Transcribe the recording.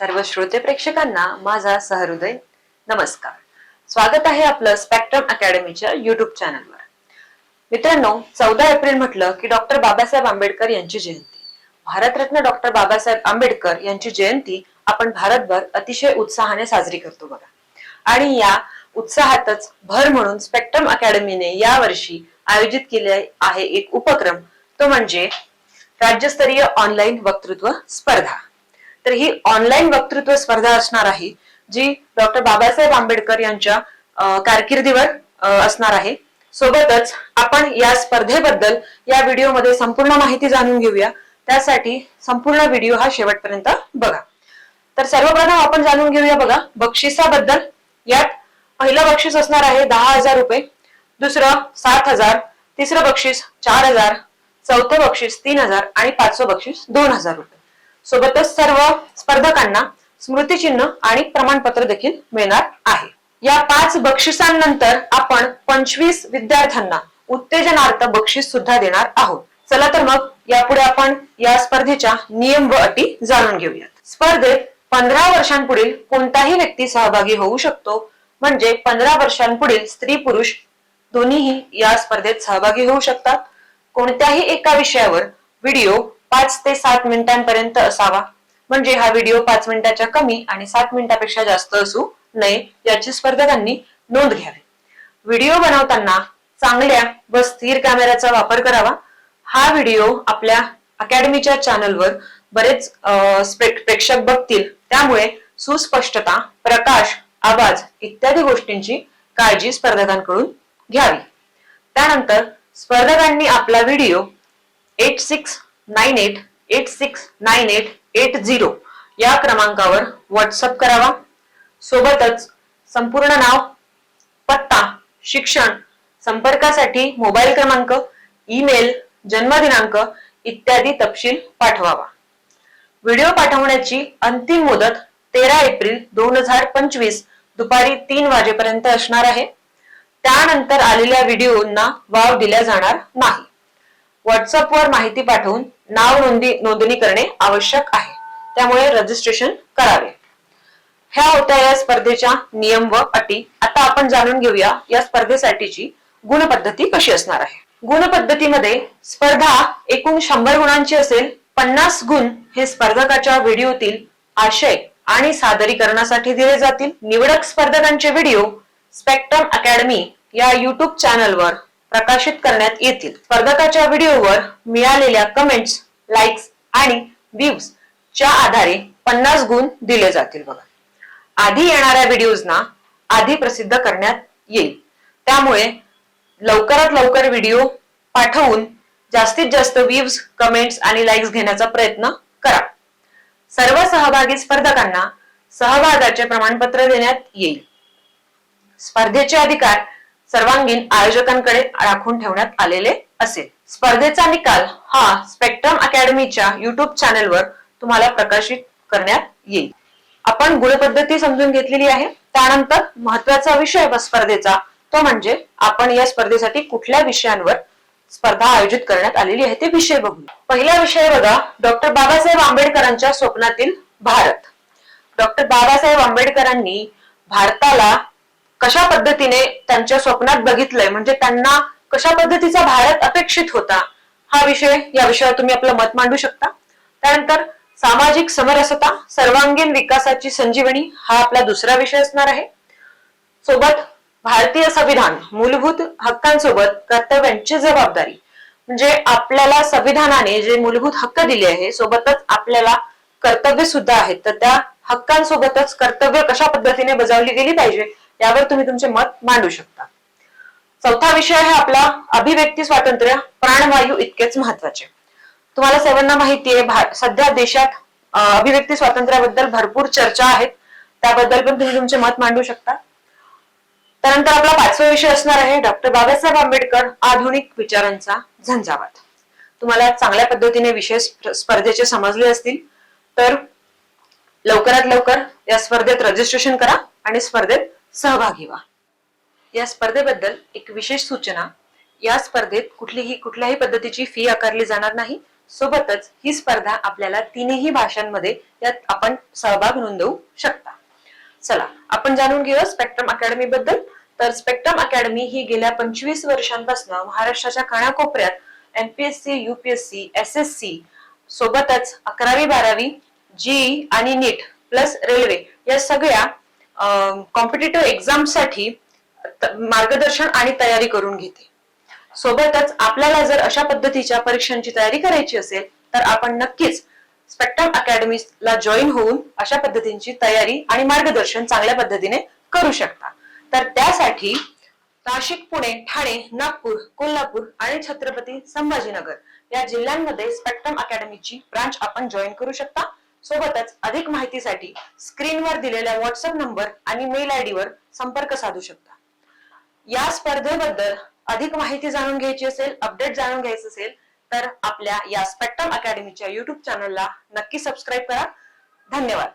सर्व श्रोते प्रेक्षकांना माझा सहृदय नमस्कार। स्वागत आहे आपलं स्पेक्ट्रम अकॅडमीच्या युट्यूब चॅनलवर। मित्रांनो, 14 एप्रिल म्हटलं की डॉक्टर बाबासाहेब आंबेडकर यांची जयंती। भारतरत्न डॉक्टर बाबासाहेब आंबेडकर यांची जयंती आपण भारतभर अतिशय उत्साहाने साजरी करतो बघा। आणि या उत्साहातच भर म्हणून स्पेक्ट्रम अकॅडमीने यावर्षी आयोजित केले आहे एक उपक्रम, तो म्हणजे राज्यस्तरीय ऑनलाईन वक्तृत्व स्पर्धा। तर ही ऑनलाईन वक्तृत्व स्पर्धा असणार आहे, जी डॉक्टर बाबासाहेब आंबेडकर यांच्या कारकिर्दीवर असणार आहे। सोबतच आपण या स्पर्धेबद्दल या व्हिडिओमध्ये संपूर्ण माहिती जाणून घेऊया। त्यासाठी संपूर्ण व्हिडिओ हा शेवटपर्यंत बघा। तर सर्वप्रथम आपण जाणून घेऊया बघा बक्षिसाबद्दल। यात पहिलं बक्षीस असणार आहे 10,000 रुपये, दुसरं 7,000, तिसरं बक्षीस 4,000, चौथं बक्षीस 3,000 आणि पाचवं बक्षीस 2,000 रुपये। सोबतच सर्व स्पर्धकांना स्मृतिचिन्ह आणि प्रमाणपत्र देखील मिळणार आहे। या 5 बक्षिसांनंतर आपण 25 विद्यार्थ्यांना उत्तेजनार्थ बक्षीस सुद्धा देणार आहोत। चला तर मग यापुढे आपण या स्पर्धेच्या नियम व अटी जाणून घेऊयात। स्पर्धेत 15 वर्षांपुढील कोणताही व्यक्ती सहभागी होऊ शकतो, म्हणजे 15 वर्षांपुढील स्त्री पुरुष दोन्हीही या स्पर्धेत सहभागी होऊ शकतात। कोणत्याही एका विषयावर व्हिडिओ 5 ते 7 मिनिटांपर्यंत असावा, म्हणजे हा व्हिडिओ 5 मिनिटाच्या कमी आणि 7 मिनिटापेक्षा जास्त असू नये याची स्पर्धकांनी नोंद घ्यावी। व्हिडिओ बनवताना चांगल्या व स्थिर कॅमेऱ्याचा वापर करावा। हा व्हिडिओ आपल्या अकॅडमीच्या चॅनलवर बरेच प्रेक्षक बघतील, त्यामुळे सुस्पष्टता, प्रकाश, आवाज इत्यादी गोष्टींची काळजी स्पर्धकांकडून घ्यावी। त्यानंतर स्पर्धकांनी आपला व्हिडिओ 8698869880 या क्रमांकावर व्हॉट्सअप करावा। सोबतच संपूर्ण नाव, पत्ता, शिक्षण, संपर्कासाठी मोबाईल क्रमांक, ईमेल, जन्मदिनांक इत्यादी तपशील पाठवावा। व्हिडिओ पाठवण्याची अंतिम मुदत 13 एप्रिल 2025 दुपारी 3 वाजेपर्यंत असणार आहे। त्यानंतर आलेल्या व्हिडिओंना वाव दिला जाणार नाही। व्हॉट्सअपवर माहिती पाठवून नाव नोंदणी करणे आवश्यक आहे, त्यामुळे रजिस्ट्रेशन करावे। ह्या होत्या या स्पर्धेच्या नियम व अटी। आता आपण जाणून घेऊया या स्पर्धेसाठीची गुणपद्धती कशी असणार आहे। गुणपद्धतीमध्ये स्पर्धा एकूण 100 गुणांची असेल। 50 गुण हे स्पर्धकाच्या व्हिडिओतील आशय आणि सादरीकरणासाठी दिले जातील। निवडक स्पर्धकांचे व्हिडिओ स्पेक्ट्रम अकॅडमी या युट्यूब चॅनलवर प्रकाशित करण्यात येतील। स्पर्धकाच्या व्हिडिओवर मिळालेल्या कमेंट्स, लाईक्स आणि व्ह्यूज च्या आधारे 50 गुण दिले जातील बघा। आधी येणाऱ्या व्हिडिओजना आधी प्रसिद्ध करण्यात येईल, त्यामुळे लवकरात लवकर व्हिडिओ पाठवून जास्तीत जास्त व्ह्यूज, कमेंट्स आणि लाईक्स घेण्याचा प्रयत्न करा। सर्व सहभागी स्पर्धकांना सहभागाचे प्रमाणपत्र देण्यात येईल। स्पर्धेचे अधिकार सर्वांगीण आयोजकांकडे राखून ठेवण्यात आलेले असेल। स्पर्धेचा निकाल हा स्पेक्ट्रम अकॅडमीच्या युट्यूब चॅनलवर तुम्हाला प्रकाशित करण्यात येईल। आपण गुणपद्धती समजून घेतलेली आहे। त्यानंतर महत्त्वाचा विषय व स्पर्धेचा, तो म्हणजे आपण या स्पर्धेसाठी कुठल्या विषयांवर स्पर्धा आयोजित करण्यात आलेली आहे ते विषय बघू। पहिला विषय बघा, डॉक्टर बाबासाहेब आंबेडकरांच्या स्वप्नातील भारत। डॉक्टर बाबासाहेब आंबेडकरांनी भारताला कशा पद्धतीने त्यांच्या स्वप्नात बघितलंय, म्हणजे त्यांना कशा पद्धतीचा भारत अपेक्षित होता, हा विषय, या विषयावर तुम्ही आपलं मत मांडू शकता। त्यानंतर सामाजिक समरसता, सर्वांगीण विकासाची संजीवनी हा आपला दुसरा विषय असणार आहे। सोबत भारतीय संविधान, मूलभूत हक्कांसोबत कर्तव्यांची जबाबदारी, म्हणजे आपल्याला संविधानाने जे मूलभूत हक्क दिले आहे, सोबतच आपल्याला कर्तव्य सुद्धा आहेत, तर त्या हक्कांसोबतच कर्तव्य कशा पद्धतीने बजावली गेली पाहिजे यावर तुम्ही तुमचे मत मांडू शकता। चौथा विषय आहे आपला अभिव्यक्ती स्वातंत्र्य, प्राणवायू इतकेच महत्वाचे। तुम्हाला सर्वांना माहिती आहे सध्या देशात अभिव्यक्ती स्वातंत्र्याबद्दल भरपूर चर्चा आहेत, त्याबद्दल पण तुम्ही तुमचे मत मांडू शकता। त्यानंतर आपला 5वा विषय असणार आहे डॉक्टर बाबासाहेब आंबेडकर आधुनिक विचारांचा झंझावात। तुम्हाला चांगल्या पद्धतीने विषय स्पर्धेचे समजले असतील तर लवकरात लवकर या स्पर्धेत रजिस्ट्रेशन करा आणि स्पर्धेत सहभागी व्हा। या स्पर्धेबद्दल एक विशेष सूचना, या स्पर्धेत कुठल्याही पद्धतीची फी आकारली जाणार नाही। सोबतच ही स्पर्धा आपल्याला तिन्ही भाषांमध्ये यात आपण सहभाग नोंदवू शकता. चला आपण जाणून घेऊया स्पेक्ट्रम अकॅडमी बद्दल. तर स्पेक्ट्रम अकॅडमी ही गेल्या 25 वर्षांपासून महाराष्ट्राच्या कानाकोपऱ्यात एमपीएससी, यूपीएससी, एसएससी सोबतच 11वी 12वी जी आणि नीट प्लस रेल्वे या सगळ्या कॉम्पिटिटिव्ह एक्झाम साठी मार्गदर्शन आणि तयारी करून घेते. सोबतच आपल्याला जर अशा पद्धतीच्या परीक्षांची तयारी करायची असेल तर आपण नक्कीच स्पेक्ट्रम अकॅडमीला जॉईन होऊन अशा पद्धतींची तयारी आणि मार्गदर्शन चांगल्या पद्धतीने करू शकता. तर त्यासाठी नाशिक, पुणे, ठाणे, नागपूर, कोल्हापूर आणि छत्रपती संभाजीनगर या जिल्ह्यांमध्ये स्पेक्ट्रम अकॅडमीची ब्रांच आपण जॉईन करू शकता. सोबतच अधिक माहितीसाठी स्क्रीनवर दिलेल्या व्हॉट्सअप नंबर आणि मेल आयडी वर संपर्क साधू शकता. या स्पर्धेबद्दल अधिक माहिती जाणून घ्यायची असेल, अपडेट जाणून घ्यायचं असेल तर आपल्या या स्पेक्ट्रम अकॅडमीच्या युट्यूब चॅनलला नक्की सबस्क्राईब करा. धन्यवाद.